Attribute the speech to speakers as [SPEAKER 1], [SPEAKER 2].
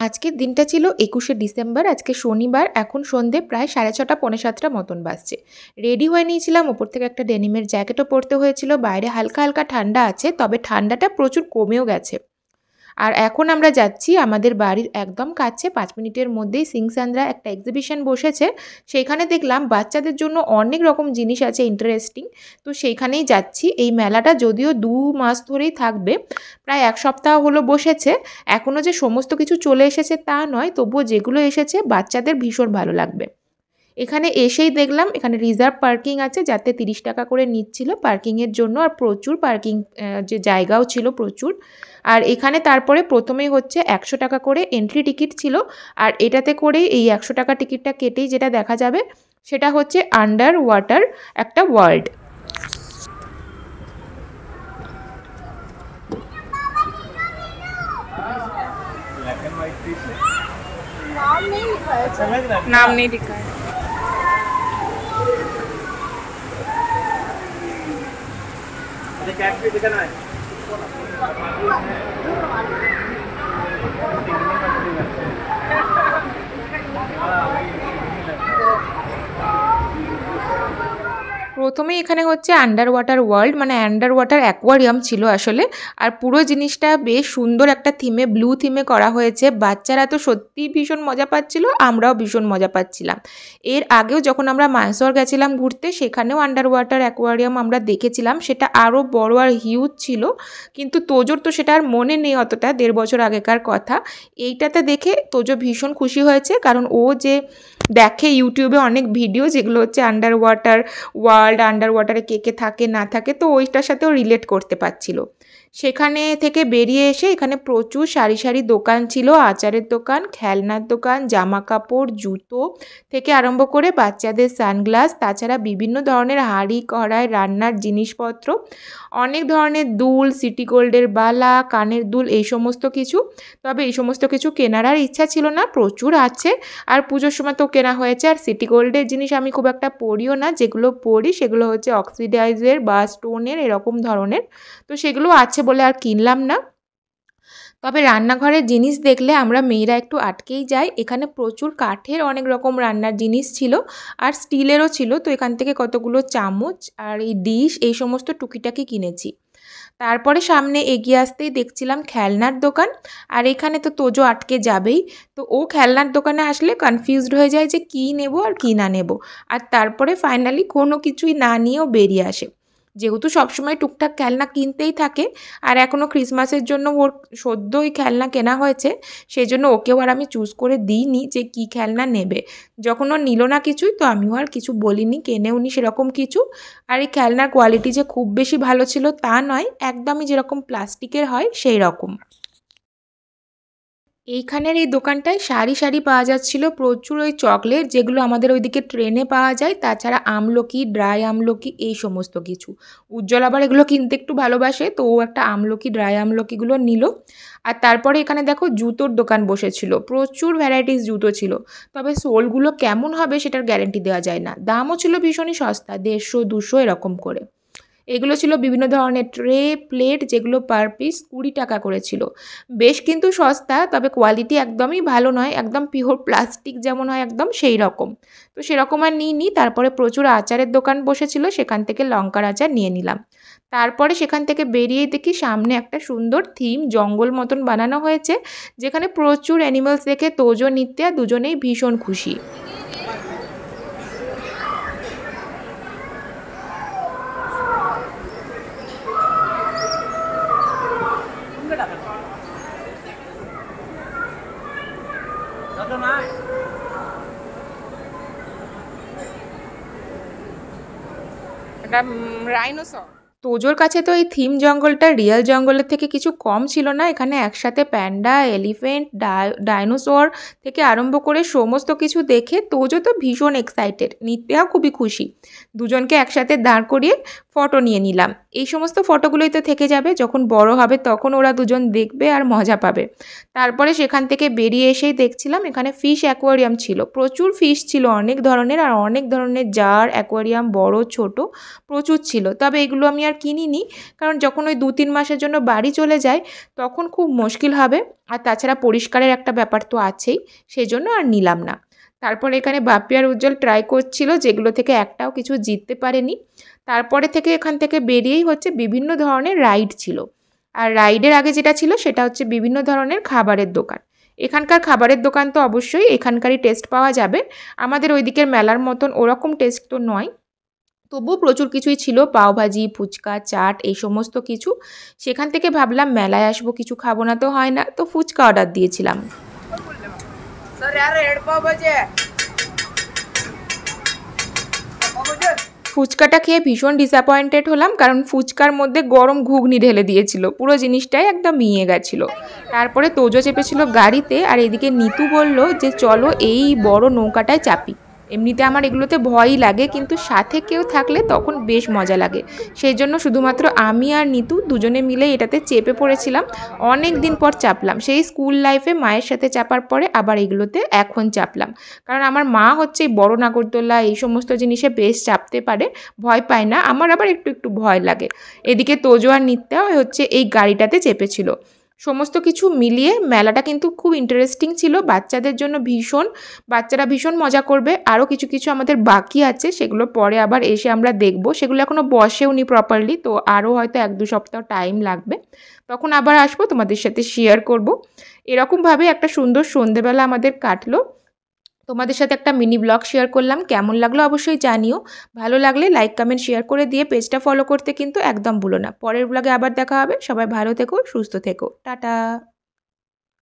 [SPEAKER 1] আজকের দিনটা ছিল ২১শে ডিসেম্বর। আজকে শনিবার। এখন সন্ধে প্রায় ৬:৩০ পৌনে ৭টা মতন বাজছে। রেডি হয়ে নিয়েছিলাম। ওপর থেকে একটা ডেনিমের জ্যাকেটও পরতে হয়েছিল। বাইরে হালকা হালকা ঠান্ডা আছে, তবে ঠান্ডাটা প্রচুর কমেও গেছে। আর এখন আমরা যাচ্ছি আমাদের বাড়ির একদম কাছে, ৫ মিনিটের মধ্যেই সিংসান্দ্রা একটা এক্সিবিশন বসেছে। সেইখানে দেখলাম বাচ্চাদের জন্য অনেক রকম জিনিস আছে ইন্টারেস্টিং। তো সেইখানেই যাচ্ছি। এই মেলাটা যদিও ২ মাস ধরেই থাকবে, প্রায় ১ সপ্তাহ হলো বসেছে। এখনও যে সমস্ত কিছু চলে এসেছে তা নয়, তবুও যেগুলো এসেছে বাচ্চাদের ভীষণ ভালো লাগবে। এখানে এসেই দেখলাম এখানে রিজার্ভ পার্কিং আছে, যাতে ৩০ টাকা করে নিচ্ছিল পার্কিংয়ের জন্য। আর প্রচুর পার্কিং যে জায়গাও ছিল প্রচুর। আর এখানে তারপরে প্রথমেই হচ্ছে ১০০ টাকা করে এন্ট্রি টিকিট ছিল। আর এটাতে করেই এই ১০০ টাকা টিকিটটা কেটেই যেটা দেখা যাবে সেটা হচ্ছে আন্ডার ওয়াটার একটা ওয়ার্ল্ড।
[SPEAKER 2] नाम नहीं लिखा है।
[SPEAKER 1] প্রথমেই এখানে হচ্ছে আন্ডার ওয়াটার ওয়ার্ল্ড, মানে আন্ডার ওয়াটার অ্যাকোয়ারিয়াম ছিল আসলে। আর পুরো জিনিসটা বেশ সুন্দর একটা থিমে, ব্লু থিমে করা হয়েছে। বাচ্চারা তো সত্যিই ভীষণ মজা পাচ্ছিল, আমরাও ভীষণ মজা পাচ্ছিলাম। এর আগেও যখন আমরা মাইসোর গেছিলাম ঘুরতে, সেখানেও আন্ডার ওয়াটার অ্যাকোয়ারিয়াম আমরা দেখেছিলাম। সেটা আরও বড় আর হিউজ ছিল, কিন্তু তোজোর তো সেটা আর মনে নেই অতটা, ১.৫ বছর আগেকার কথা। এইটাতে দেখে তোজো ভীষণ খুশি হয়েছে, কারণ ও যে দেখে ইউটিউবে অনেক ভিডিও যেগুলো হচ্ছে আন্ডার ওয়াটার ওয়ার্ল্ড, আন্ডার ওয়াটারে কে কে থাকে না থাকে, তো ওইটার সাথেও রিলেট করতে পারছিল। সেখানে থেকে বেরিয়ে এসে এখানে প্রচুর সারি সারি দোকান ছিল, আচারের দোকান, খেলনার দোকান, জামা কাপড়, জুতো থেকে আরম্ভ করে বাচ্চাদের সানগ্লাস, তাছাড়া বিভিন্ন ধরনের হাঁড়ি কড়াই, রান্নার জিনিসপত্র, অনেক ধরনের দুল, সিটি গোল্ডের বালা, কানের দুল, এই সমস্ত কিছু। তবে এই সমস্ত কিছু কেনার আর ইচ্ছা ছিল না, প্রচুর আছে। আর পুজোর সময় তো কেনা হয়েছে। আর সিটি গোল্ডের জিনিস আমি খুব একটা পরিও না, যেগুলো পরি সেগুলো হচ্ছে অক্সিডাইজের বা স্টোনের এরকম ধরনের। তো সেগুলো আছে বলে আর কিনলাম না। তবে রান্নাঘরের জিনিস দেখলে আমরা মেয়েরা একটু আটকেই যাই। এখানে প্রচুর কাঠের অনেক রকম রান্নার জিনিস ছিল, আর স্টিলেরও ছিল। তো এখান থেকে কতগুলো চামচ আর এই ডিশ, এই সমস্ত টুকিটাকি কিনেছি। তারপরে সামনে এগিয়ে আসতেই দেখছিলাম খেলনার দোকান। আর এখানে তো তোজো আটকে যাবেই। তো ও খেলনার দোকানে আসলে কনফিউজড হয়ে যায় যে কী নেব আর কী না নেব। আর তারপরে ফাইনালি কোনো কিছুই না নিয়েও বেরিয়ে আসে। যেহেতু সবসময় টুকটাক খেলনা কিনতেই থাকে, আর এখনও ক্রিসমাসের জন্য ওর সদ্যই খেলনা কেনা হয়েছে, সেই জন্য ওকেও আর আমি চুজ করে দিইনি যে কী খেলনা নেবে। যখন ও নিল না কিছুই, তো আমিও আর কিছু বলিনি, কেনেও নি সেরকম কিছু। আর এই খেলনার কোয়ালিটি যে খুব বেশি ভালো ছিল তা নয়, একদমই যেরকম প্লাস্টিকের হয় সেই রকম। এইখানের এই দোকানটায় সারি সারি পাওয়া যাচ্ছিল প্রচুর ওই চকলেট, যেগুলো আমাদের ওইদিকে ট্রেনে পাওয়া যায়। তাছাড়া আমলকি, ড্রাই আমলকি, এই সমস্ত কিছু। উজ্জ্বল আবার এগুলো কিনতে একটু ভালোবাসে, তো ও একটা আমলকি, ড্রাই আমলকিগুলো নিল। আর তারপরে এখানে দেখো জুতোর দোকান বসেছিল, প্রচুর ভ্যারাইটিস জুতো ছিল। তবে সোলগুলো কেমন হবে সেটার গ্যারেন্টি দেওয়া যায় না। দামও ছিল ভীষণই সস্তা, ১৫০, ২০০ এরকম করে। এগুলো ছিল বিভিন্ন ধরনের ট্রে, প্লেট, যেগুলো পার পিস ২০ টাকা করে ছিল। বেশ কিন্তু সস্তা, তবে কোয়ালিটি একদমই ভালো নয়, একদম পিওর প্লাস্টিক যেমন হয় একদম সেই রকম। তো সেরকম আর নিইনি। তারপরে প্রচুর আচারের দোকান বসেছিল, সেখান থেকে লঙ্কার আচার নিয়ে নিলাম। তারপরে সেখান থেকে বেরিয়ে দেখি সামনে একটা সুন্দর থিম জঙ্গল মতন বানানো হয়েছে, যেখানে প্রচুর অ্যানিমালস দেখে তোজো, নিত্যা দুজনেই ভীষণ খুশি।
[SPEAKER 2] এটা রাইনোসর।
[SPEAKER 1] তোজোর কাছে তো এই থিম জঙ্গলটা রিয়েল জঙ্গলের থেকে কিছু কম ছিল না। এখানে একসাথে প্যান্ডা, এলিফেন্ট, ডাইনোসর থেকে আরম্ভ করে সমস্ত কিছু দেখে তোজো তো ভীষণ এক্সাইটেড, নিত্যাও খুবই খুশি। দুজনকে একসাথে দাঁড় করিয়ে ফটো নিয়ে নিলাম। এই সমস্ত ফটোগুলোই তো থেকে যাবে, যখন বড় হবে তখন ওরা দুজন দেখবে আর মজা পাবে। তারপরে সেখান থেকে বেরিয়ে এসেই দেখছিলাম এখানে ফিশ অ্যাকোয়ারিয়াম ছিল, প্রচুর ফিশ ছিল অনেক ধরনের, আর অনেক ধরনের জার অ্যাকোয়ারিয়াম বড় ছোট প্রচুর ছিল। তবে এগুলো আমি আর কিনিনি, কারণ যখন ওই 2-3 মাসের জন্য বাড়ি চলে যায় তখন খুব মুশকিল হবে, আর তাছাড়া পরিষ্কারের একটা ব্যাপার তো আছেই, সেই জন্য আর নিলাম না। তারপর এখানে বাপ্পি আর উজ্জ্বল ট্রাই করছিল, যেগুলো থেকে একটাও কিছু জিততে পারেনি। তারপরে থেকে এখান থেকে বেরিয়েই হচ্ছে বিভিন্ন ধরনের রাইড ছিল, আর রাইডের আগে যেটা ছিল সেটা হচ্ছে বিভিন্ন ধরনের খাবারের দোকান। এখানকার খাবারের দোকান তো অবশ্যই এখানকারই টেস্ট পাওয়া যাবে, আমাদের ওই দিকের মেলার মতন ওরকম টেস্ট তো নয়, তবুও প্রচুর কিছুই ছিল, পাওভাজি ফুচকা চাট এই সমস্ত কিছু। সেখান থেকে ভাবলাম মেলায় আসবো কিছু খাবো না তো হয় না, তো ফুচকা অর্ডার দিয়েছিলাম। ফুচকাটা খেয়ে ভীষণ ডিসঅ্যাপয়েন্টেড হলাম, কারণ ফুচকার মধ্যে গরম ঘুগনি ঢেলে দিয়েছিল, পুরো জিনিসটাই একদম মিয়ে গেছিলো। তারপরে তোজো চেপেছিল গাড়িতে, আর এদিকে নিতু বলল যে চলো এই বড় নৌকাটায় চাপি। এমনিতে আমার এগুলোতে ভয়ই লাগে, কিন্তু সাথে কেউ থাকলে তখন বেশ মজা লাগে, সেই জন্য শুধুমাত্র আমি আর নিতু দুজনে মিলে এটাতে চেপে পড়েছিলাম। অনেক দিন পর চাপলাম, সেই স্কুল লাইফে মায়ের সাথে চাপার পরে আবার এগুলোতে এখন চাপলাম, কারণ আমার মা হচ্ছে এই বড় নাগরদোল্লা এই সমস্ত জিনিসে বেশ চাপতে পারে, ভয় পায় না, আমার আবার একটু একটু ভয় লাগে। এদিকে তোজো আর নিত্যা হচ্ছে এই গাড়িটাতে চেপেছিল। সমস্ত কিছু মিলিয়ে মেলাটা কিন্তু খুব ইন্টারেস্টিং ছিল, বাচ্চাদের জন্য বাচ্চারা ভীষণ মজা করবে। আরও কিছু কিছু আমাদের বাকি আছে, সেগুলো পরে আবার এসে আমরা দেখব, সেগুলো এখনও বসেও নি প্রপারলি, তো আরও হয়তো 1-2 সপ্তাহ টাইম লাগবে, তখন আবার আসবো তোমাদের সাথে শেয়ার করব। এরকমভাবে একটা সুন্দর সন্ধেবেলা আমাদের কাটলো, তোমাদের সাথে একটা মিনি ব্লগ শেয়ার করলাম। কেমন লাগলো অবশ্যই জানিও, ভালো লাগলে লাইক কমেন্ট শেয়ার করে দিয়ে পেজটা ফলো করতে কিন্তু একদম ভুলো না। পরের ব্লগে আবার দেখা হবে, সবাই ভালো থেকো সুস্থ থেকো, টাটা।